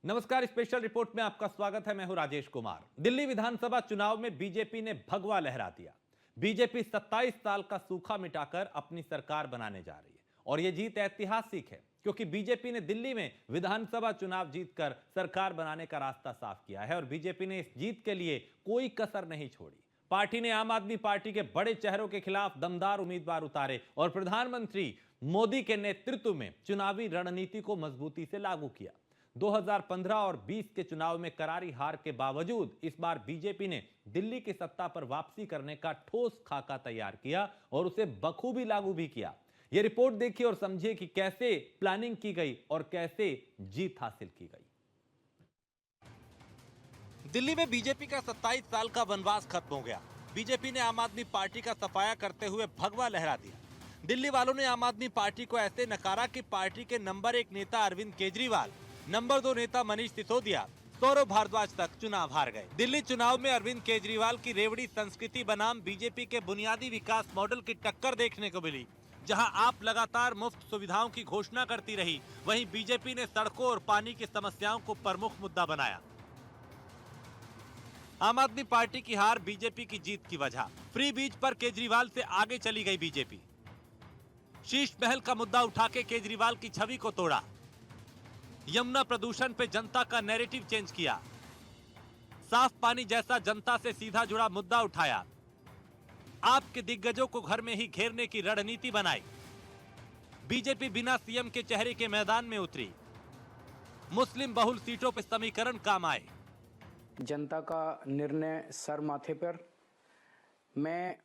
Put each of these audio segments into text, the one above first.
नमस्कार, special report में आपका स्वागत है। मैं हूं राजेश कुमार। दिल्ली विधानसभा चुनाव में बीजेपी ने भगवा लहरा दिया। बीजेपी 27 साल का सूखा मिटाकर अपनी सरकार बनाने जा रही है और यह जीत ऐतिहासिक है क्योंकि बीजेपी ने दिल्ली में विधानसभा चुनाव जीतकर सरकार बनाने का रास्ता साफ किया है और बीजेपी ने इस जीत के लिए कोई कसर नहीं छोड़ी। पार्टी ने आम आदमी पार्टी के बड़े चेहरों के खिलाफ दमदार उम्मीदवार उतारे और प्रधानमंत्री मोदी के नेतृत्व में चुनावी रणनीति को मजबूती से लागू किया। 2015 और 20 के चुनाव में करारी हार के बावजूद इस बार बीजेपी ने दिल्ली की सत्ता पर वापसी करने का ठोस खाका तैयार किया और उसे बखूबी लागू भी किया। यह रिपोर्ट देखिए और समझिए कि कैसे प्लानिंग की गई और कैसे जीत हासिल की गई। दिल्ली में बीजेपी का 27 साल का वनवास खत्म हो गया। बीजेपी ने आम आदमी पार्टी का सफाया करते हुए भगवा लहरा दिया। दिल्ली वालों ने आम आदमी पार्टी को ऐसे नकारा कि पार्टी के नंबर 1 नेता अरविंद केजरीवाल, नंबर 2 नेता मनीष सिसोदिया, सौरभ भारद्वाज तक चुनाव हार गए। दिल्ली चुनाव में अरविंद केजरीवाल की रेवड़ी संस्कृति बनाम बीजेपी के बुनियादी विकास मॉडल की टक्कर देखने को मिली। जहां आप लगातार मुफ्त सुविधाओं की घोषणा करती रही, वहीं बीजेपी ने सड़कों और पानी की समस्याओं को प्रमुख मुद्दा बनाया। आम आदमी पार्टी की हार बीजेपी की जीत की वजह। फ्री बीज पर केजरीवाल से आगे चली गई बीजेपी। शीश महल का मुद्दा उठा के केजरीवाल की छवि को तोड़ा। यमुना प्रदूषण पे जनता का नैरेटिव चेंज किया। साफ पानी जैसा जनता से सीधा जुड़ा मुद्दा उठाया। आपके दिग्गजों को घर में ही घेरने की रणनीति बनाई। बीजेपी बिना सीएम के चेहरे के मैदान में उतरी। मुस्लिम बहुल सीटों पर समीकरण काम आए। जनता का निर्णय सर माथे पर। मैं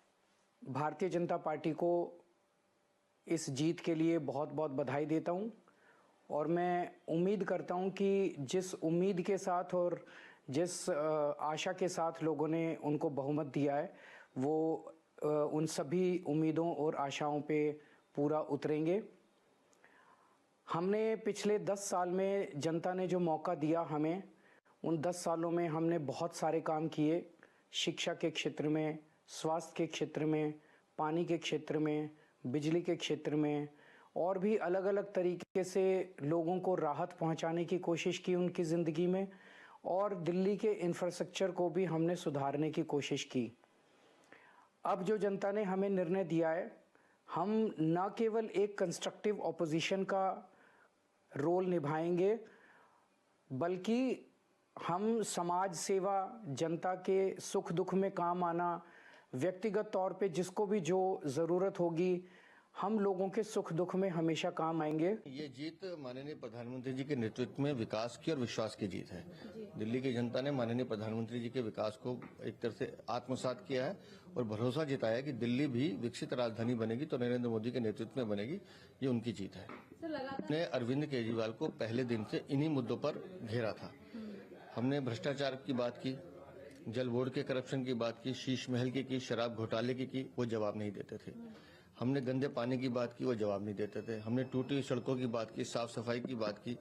भारतीय जनता पार्टी को इस जीत के लिए बहुत बहुत बधाई देता हूं और मैं उम्मीद करता हूं कि जिस उम्मीद के साथ और जिस आशा के साथ लोगों ने उनको बहुमत दिया है, वो उन सभी उम्मीदों और आशाओं पे पूरा उतरेंगे। हमने पिछले 10 साल में जनता ने जो मौका दिया हमें, उन 10 सालों में हमने बहुत सारे काम किए। शिक्षा के क्षेत्र में, स्वास्थ्य के क्षेत्र में, पानी के क्षेत्र में, बिजली के क्षेत्र में और भी अलग अलग तरीके से लोगों को राहत पहुंचाने की कोशिश की उनकी ज़िंदगी में, और दिल्ली के इंफ्रास्ट्रक्चर को भी हमने सुधारने की कोशिश की। अब जो जनता ने हमें निर्णय दिया है, हम न केवल एक कंस्ट्रक्टिव ऑपोजिशन का रोल निभाएंगे, बल्कि हम समाज सेवा, जनता के सुख दुख में काम आना, व्यक्तिगत तौर पे जिसको भी जो ज़रूरत होगी, हम लोगों के सुख दुख में हमेशा काम आएंगे। ये जीत माननीय प्रधानमंत्री जी के नेतृत्व में विकास की और विश्वास की जीत है। दिल्ली की जनता ने माननीय प्रधानमंत्री जी के विकास को एक तरह से आत्मसात किया है और भरोसा जताया कि दिल्ली भी विकसित राजधानी बनेगी तो नरेंद्र मोदी के नेतृत्व में बनेगी। ये उनकी जीत है। हमने अरविंद केजरीवाल को पहले दिन से इन्हीं मुद्दों पर घेरा था। हमने भ्रष्टाचार की बात की, जल बोर्ड के करप्शन की बात की, शीश महल की, शराब घोटाले की, वो जवाब नहीं देते थे। हमने गंदे पानी की बात की, वो जवाब नहीं देते थे। हमने टूटी हुई सड़कों की बात की, साफ सफाई की बात की,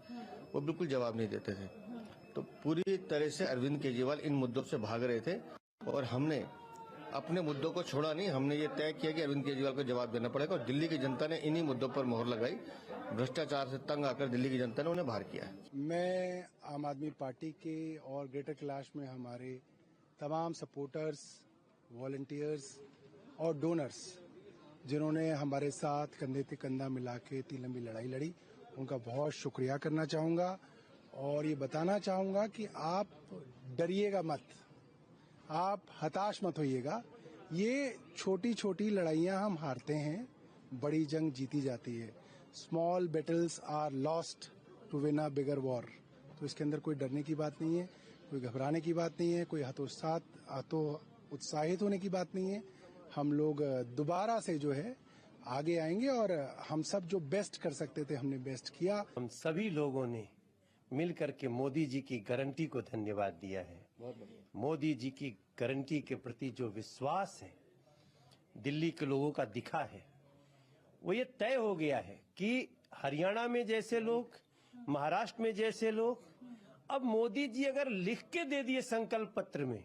वो बिल्कुल जवाब नहीं देते थे। तो पूरी तरह से अरविंद केजरीवाल इन मुद्दों से भाग रहे थे और हमने अपने मुद्दों को छोड़ा नहीं। हमने ये तय किया कि अरविंद केजरीवाल को जवाब देना पड़ेगा और दिल्ली की जनता ने इन्हीं मुद्दों पर मोहर लगाई। भ्रष्टाचार से तंग आकर दिल्ली की जनता ने उन्हें बाहर किया है। मैं आम आदमी पार्टी के और ग्रेटर कैलाश में हमारे तमाम सपोर्टर्स, वॉलंटियर्स और डोनर्स जिन्होंने हमारे साथ कंधे से कंधा मिला के इतनी लंबी लड़ाई लड़ी, उनका बहुत शुक्रिया करना चाहूँगा और ये बताना चाहूँगा कि आप डरिएगा मत, आप हताश मत होइएगा। ये छोटी छोटी लड़ाइयाँ हम हारते हैं, बड़ी जंग जीती जाती है। Small battles are lost to win a bigger war. तो इसके अंदर कोई डरने की बात नहीं है, कोई घबराने की बात नहीं है, कोई उत्साहित होने की बात नहीं है। हम लोग दोबारा से जो है आगे आएंगे और हम सब जो बेस्ट कर सकते थे हमने बेस्ट किया। हम सभी लोगों ने मिलकर के मोदी जी की गारंटी को धन्यवाद दिया है। मोदी जी की गारंटी के प्रति जो विश्वास है दिल्ली के लोगों का दिखा है, वो ये तय हो गया है कि हरियाणा में जैसे लोग, महाराष्ट्र में जैसे लोग, अब मोदी जी अगर लिख के दे दिए संकल्प पत्र में,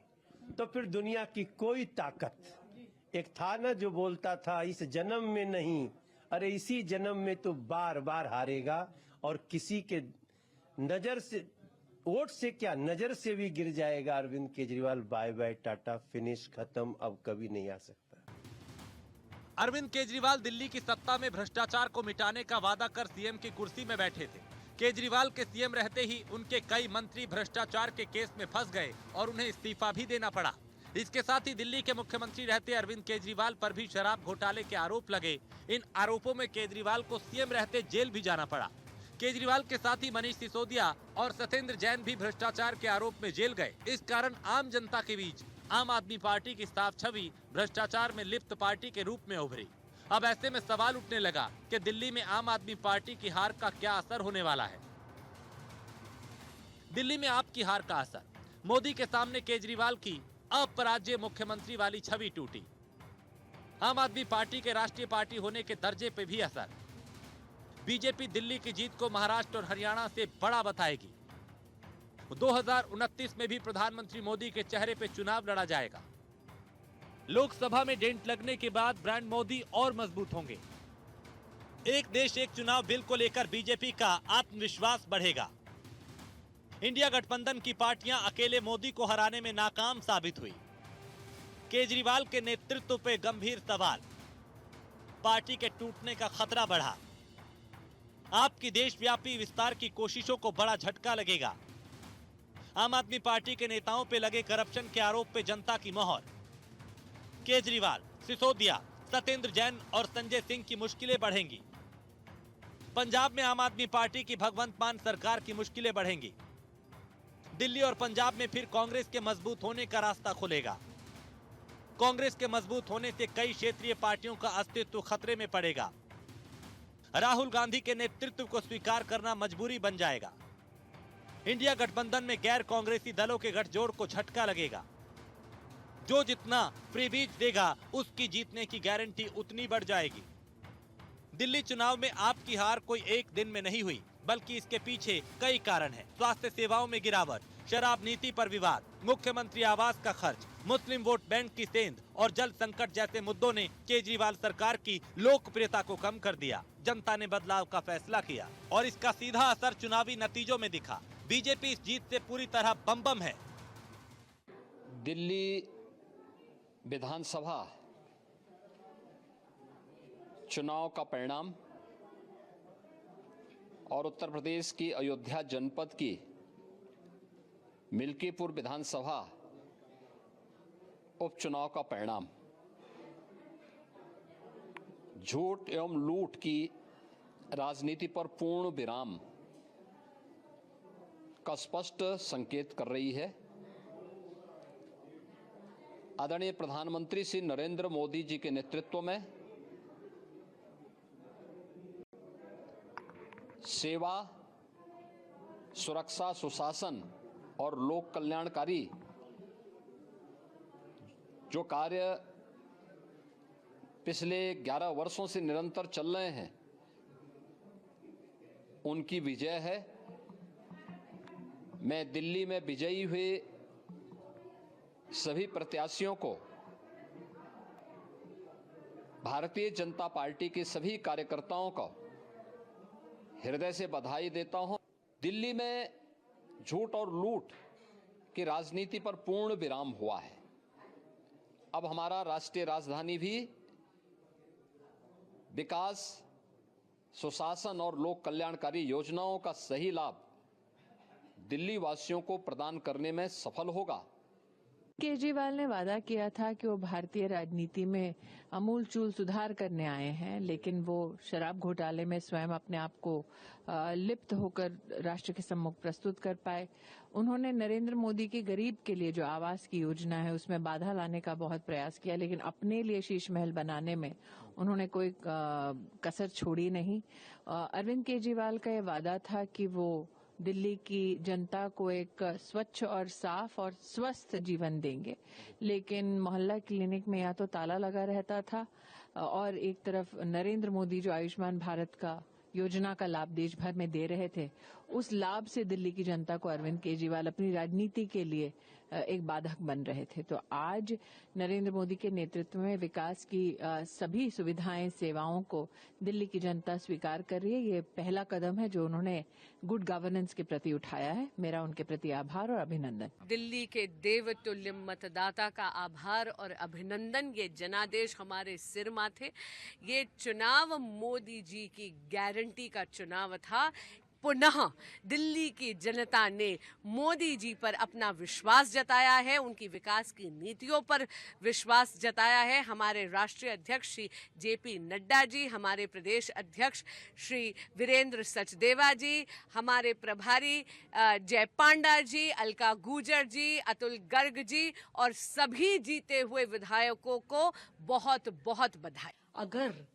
तो फिर दुनिया की कोई ताकत, एक था ना जो बोलता था इस जन्म में नहीं, अरे इसी जन्म में तो बार बार हारेगा और किसी के नजर से वोट से क्या नजर से भी गिर जाएगा Arvind Kejriwal. Bye bye tata, finish, खत्म, अब कभी नहीं आ सकता। अरविंद केजरीवाल दिल्ली की सत्ता में भ्रष्टाचार को मिटाने का वादा कर सीएम की कुर्सी में बैठे थे। केजरीवाल के सीएम रहते ही उनके कई मंत्री भ्रष्टाचार के केस में फंस गए और उन्हें इस्तीफा भी देना पड़ा। इसके साथ ही दिल्ली के मुख्यमंत्री रहते अरविंद केजरीवाल पर भी शराब घोटाले के आरोप लगे। इन आरोपों में केजरीवाल को सीएम रहते जेल भी जाना पड़ा। केजरीवाल के साथ ही मनीष सिसोदिया और सत्येंद्र जैन भी भ्रष्टाचार के आरोप में जेल गए। इस कारण आम जनता के बीच आम आदमी पार्टी की साफ छवि भ्रष्टाचार में लिप्त पार्टी के रूप में उभरी। अब ऐसे में सवाल उठने लगा कि दिल्ली में आम आदमी पार्टी की हार का क्या असर होने वाला है। दिल्ली में आप की हार का असर, मोदी के सामने केजरीवाल की अपराज्य मुख्यमंत्री वाली छवि टूटी। आम आदमी पार्टी के राष्ट्रीय पार्टी होने के दर्जे पे भी असर। बीजेपी दिल्ली की जीत को महाराष्ट्र और हरियाणा से बड़ा बताएगी। 2029 में भी प्रधानमंत्री मोदी के चेहरे पे चुनाव लड़ा जाएगा। लोकसभा में डेंट लगने के बाद ब्रांड मोदी और मजबूत होंगे। एक देश एक चुनाव बिल को लेकर बीजेपी का आत्मविश्वास बढ़ेगा। इंडिया गठबंधन की पार्टियां अकेले मोदी को हराने में नाकाम साबित हुई। केजरीवाल के नेतृत्व पे गंभीर सवाल, पार्टी के टूटने का खतरा बढ़ा। आपकी देशव्यापी विस्तार की कोशिशों को बड़ा झटका लगेगा। आम आदमी पार्टी के नेताओं पे लगे करप्शन के आरोप पे जनता की मोहर। केजरीवाल, सिसोदिया, सत्येंद्र जैन और संजय सिंह की मुश्किलें बढ़ेंगी। पंजाब में आम आदमी पार्टी की भगवंत मान सरकार की मुश्किलें बढ़ेंगी। दिल्ली और पंजाब में फिर कांग्रेस के मजबूत होने का रास्ता खुलेगा। कांग्रेस के मजबूत होने से कई क्षेत्रीय पार्टियों का अस्तित्व खतरे में पड़ेगा। राहुल गांधी के नेतृत्व को स्वीकार करना मजबूरी बन जाएगा। इंडिया गठबंधन में गैर कांग्रेसी दलों के गठजोड़ को झटका लगेगा। जो जितना फ्रीबीज देगा उसकी जीतने की गारंटी उतनी बढ़ जाएगी। दिल्ली चुनाव में आपकी हार कोई एक दिन में नहीं हुई, बल्कि इसके पीछे कई कारण हैं। स्वास्थ्य सेवाओं में गिरावट, शराब नीति पर विवाद, मुख्यमंत्री आवास का खर्च, मुस्लिम वोट बैंक की सेंध और जल संकट जैसे मुद्दों ने केजरीवाल सरकार की लोकप्रियता को कम कर दिया। जनता ने बदलाव का फैसला किया और इसका सीधा असर चुनावी नतीजों में दिखा। बीजेपी इस जीत से पूरी तरह बम है। दिल्ली विधानसभा चुनाव का परिणाम और उत्तर प्रदेश की अयोध्या जनपद की मिल्कीपुर विधानसभा उपचुनाव का परिणाम झूठ एवं लूट की राजनीति पर पूर्ण विराम का स्पष्ट संकेत कर रही है। आदरणीय प्रधानमंत्री श्री नरेंद्र मोदी जी के नेतृत्व में सेवा, सुरक्षा, सुशासन और लोक कल्याणकारी जो कार्य पिछले 11 वर्षों से निरंतर चल रहे हैं, उनकी विजय है। मैं दिल्ली में विजयी हुए सभी प्रत्याशियों को, भारतीय जनता पार्टी के सभी कार्यकर्ताओं को हृदय से बधाई देता हूं। दिल्ली में झूठ और लूट की राजनीति पर पूर्ण विराम हुआ है। अब हमारा राष्ट्रीय राजधानी भी विकास, सुशासन और लोक कल्याणकारी योजनाओं का सही लाभ दिल्ली वासियों को प्रदान करने में सफल होगा। केजरीवाल ने वादा किया था कि वो भारतीय राजनीति में अमूलचूल सुधार करने आए हैं, लेकिन वो शराब घोटाले में स्वयं अपने आप को लिप्त होकर राष्ट्र के सम्मुख प्रस्तुत कर पाए। उन्होंने नरेंद्र मोदी की गरीब के लिए जो आवास की योजना है उसमें बाधा लाने का बहुत प्रयास किया, लेकिन अपने लिए शीश महल बनाने में उन्होंने कोई कसर छोड़ी नहीं। अरविंद केजरीवाल का ये वादा था कि वो दिल्ली की जनता को एक स्वच्छ और साफ और स्वस्थ जीवन देंगे, लेकिन मोहल्ला क्लिनिक में या तो ताला लगा रहता था और एक तरफ नरेंद्र मोदी जो आयुष्मान भारत का योजना का लाभ देश भर में दे रहे थे, उस लाभ से दिल्ली की जनता को अरविंद केजरीवाल अपनी राजनीति के लिए एक बाधक बन रहे थे। तो आज नरेंद्र मोदी के नेतृत्व में विकास की सभी सुविधाएं, सेवाओं को दिल्ली की जनता स्वीकार कर रही है। ये पहला कदम है जो उन्होंने गुड गवर्नेंस के प्रति उठाया है। मेरा उनके प्रति आभार और अभिनंदन। दिल्ली के देवतुल्य मतदाता का आभार और अभिनंदन। ये जनादेश हमारे सिर माथे। ये चुनाव मोदी जी की गारंटी का चुनाव था। पुनः दिल्ली की जनता ने मोदी जी पर अपना विश्वास जताया है, उनकी विकास की नीतियों पर विश्वास जताया है। हमारे राष्ट्रीय अध्यक्ष श्री जेपी नड्डा जी, हमारे प्रदेश अध्यक्ष श्री वीरेंद्र सचदेवा जी, हमारे प्रभारी जय पांडा जी, अलका गुर्जर जी, अतुल गर्ग जी और सभी जीते हुए विधायकों को बहुत बहुत बधाई। अगर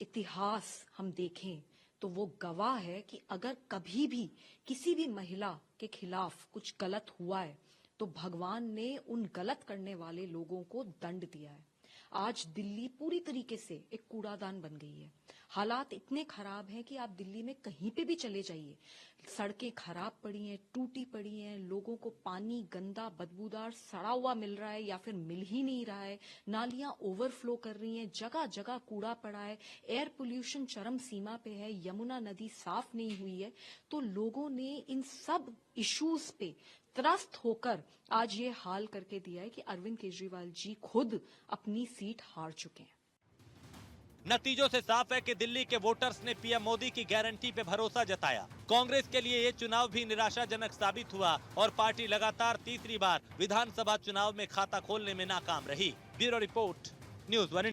इतिहास हम देखें तो वो गवाह है कि अगर कभी भी किसी भी महिला के खिलाफ कुछ गलत हुआ है तो भगवान ने उन गलत करने वाले लोगों को दंड दिया है। आज दिल्ली पूरी तरीके से एक कूड़ादान बन गई है। हालात इतने खराब हैं कि आप दिल्ली में कहीं पे भी चले जाइए, सड़कें खराब पड़ी हैं, टूटी पड़ी हैं, लोगों को पानी गंदा, बदबूदार, सड़ा हुआ मिल रहा है या फिर मिल ही नहीं रहा है, नालियां ओवरफ्लो कर रही हैं, जगह जगह कूड़ा पड़ा है, एयर पोल्यूशन चरम सीमा पे है, यमुना नदी साफ नहीं हुई है। तो लोगों ने इन सब इश्यूज पे त्रस्त होकर आज ये हाल करके दिया है कि अरविंद केजरीवाल जी खुद अपनी सीट हार चुके हैं। नतीजों से साफ है कि दिल्ली के वोटर्स ने पीएम मोदी की गारंटी पे भरोसा जताया। कांग्रेस के लिए ये चुनाव भी निराशाजनक साबित हुआ और पार्टी लगातार तीसरी बार विधानसभा चुनाव में खाता खोलने में नाकाम रही। Bureau report, news 1।